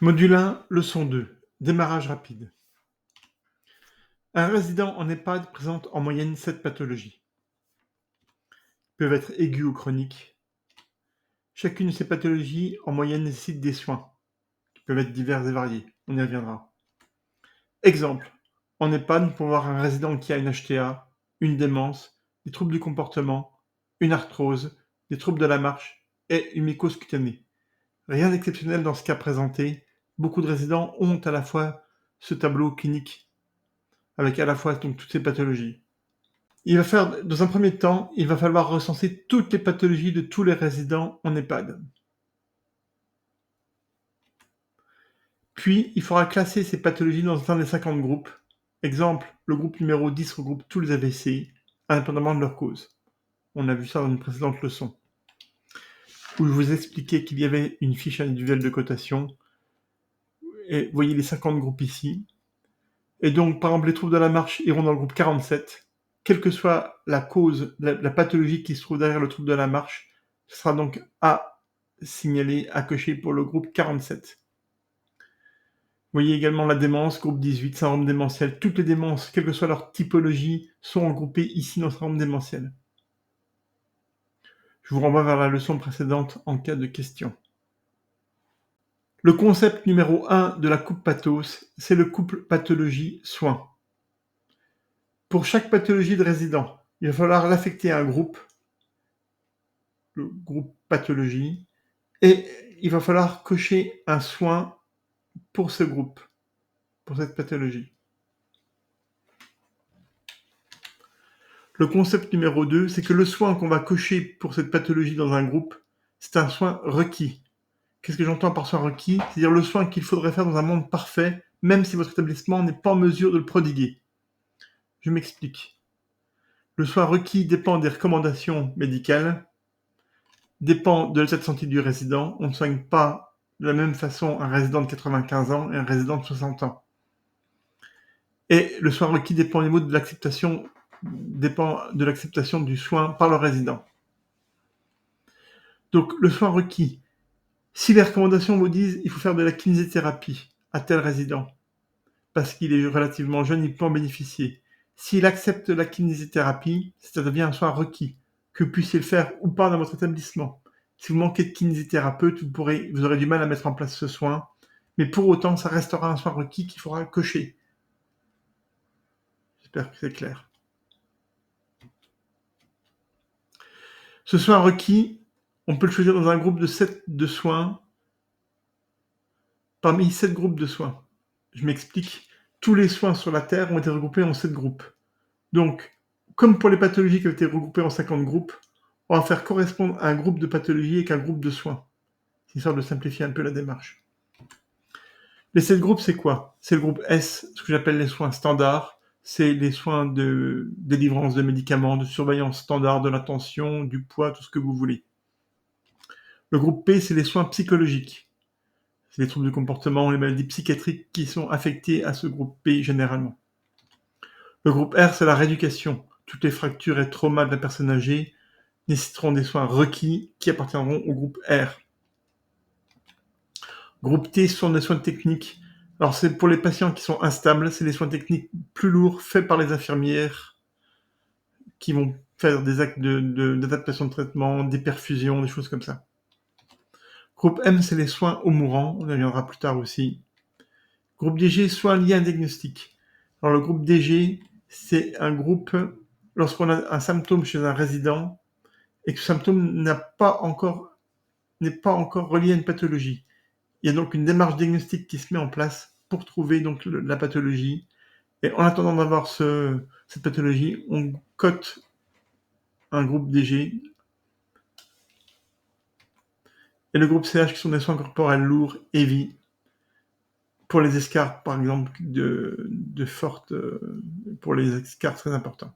Module 1, leçon 2, démarrage rapide. Un résident en EHPAD présente en moyenne 7 pathologies. Ils peuvent être aiguës ou chroniques. Chacune de ces pathologies en moyenne nécessite des soins, qui peuvent être divers et variés. On y reviendra. Exemple, en EHPAD, nous pouvons avoir un résident qui a une HTA, une démence, des troubles du comportement, une arthrose, des troubles de la marche et une mycose cutanée. Rien d'exceptionnel dans ce cas présenté. Beaucoup de résidents ont à la fois ce tableau clinique avec à la fois donc toutes ces pathologies. Dans un premier temps, il va falloir recenser toutes les pathologies de tous les résidents en EHPAD. Puis, il faudra classer ces pathologies dans un des 50 groupes. Exemple, le groupe numéro 10 regroupe tous les AVC, indépendamment de leur cause. On a vu ça dans une précédente leçon, où je vous expliquais qu'il y avait une fiche individuelle de cotation. Et vous voyez les 50 groupes ici. Et donc, par exemple, les troubles de la marche iront dans le groupe 47. Quelle que soit la cause, la pathologie qui se trouve derrière le trouble de la marche, ce sera donc à signaler, à cocher pour le groupe 47. Vous voyez également la démence, groupe 18, syndrome démentiel. Toutes les démences, quelle que soit leur typologie, sont regroupées ici dans le syndrome démentiel. Je vous renvoie vers la leçon précédente en cas de question. Le concept numéro 1 de la coupe pathos, c'est le couple pathologie-soin. Pour chaque pathologie de résident, il va falloir l'affecter à un groupe, le groupe pathologie, et il va falloir cocher un soin pour ce groupe, pour cette pathologie. Le concept numéro 2, c'est que le soin qu'on va cocher pour cette pathologie dans un groupe, c'est un soin requis. Qu'est-ce que j'entends par soin requis? C'est-à-dire le soin qu'il faudrait faire dans un monde parfait, même si votre établissement n'est pas en mesure de le prodiguer. Je m'explique. Le soin requis dépend des recommandations médicales, dépend de l'état de santé du résident. On ne soigne pas de la même façon un résident de 95 ans et un résident de 60 ans. Et le soin requis dépend au niveau de l'acceptation du soin par le résident. Donc le soin requis, si les recommandations vous disent il faut faire de la kinésithérapie à tel résident, parce qu'il est relativement jeune, il peut en bénéficier. S'il accepte la kinésithérapie, ça devient un soin requis, que vous puissiez le faire ou pas dans votre établissement. Si vous manquez de kinésithérapeute, vous aurez du mal à mettre en place ce soin, mais pour autant, ça restera un soin requis qu'il faudra cocher. J'espère que c'est clair. Ce soin requis, on peut le choisir dans un groupe de 7 de soins, parmi 7 groupes de soins. Je m'explique. Tous les soins sur la Terre ont été regroupés en 7 groupes. Donc, comme pour les pathologies qui ont été regroupées en 50 groupes, on va faire correspondre un groupe de pathologies avec un groupe de soins. C'est histoire de simplifier un peu la démarche. Les 7 groupes, c'est quoi? C'est le groupe S, ce que j'appelle les soins standards. C'est les soins de délivrance de médicaments, de surveillance standard de la tension, du poids, tout ce que vous voulez. Le groupe P, c'est les soins psychologiques. C'est les troubles du comportement, les maladies psychiatriques qui sont affectées à ce groupe P généralement. Le groupe R, c'est la rééducation. Toutes les fractures et traumas de la personne âgée nécessiteront des soins requis qui appartiendront au groupe R. Groupe T, ce sont des soins techniques. Alors c'est pour les patients qui sont instables, c'est des soins techniques plus lourds faits par les infirmières qui vont faire des actes d'adaptation de traitement, des perfusions, des choses comme ça. Groupe M, c'est les soins aux mourants, on y reviendra plus tard aussi. Groupe DG, soins liés à un diagnostic. Alors le groupe DG, c'est un groupe, lorsqu'on a un symptôme chez un résident, et que ce symptôme n'est pas encore relié à une pathologie. Il y a donc une démarche diagnostique qui se met en place pour trouver donc la pathologie. Et en attendant d'avoir cette pathologie, on cote un groupe DG. Et le groupe CH qui sont des soins corporels lourds, heavy, pour les escarres par exemple de fortes, pour les escarres très importants.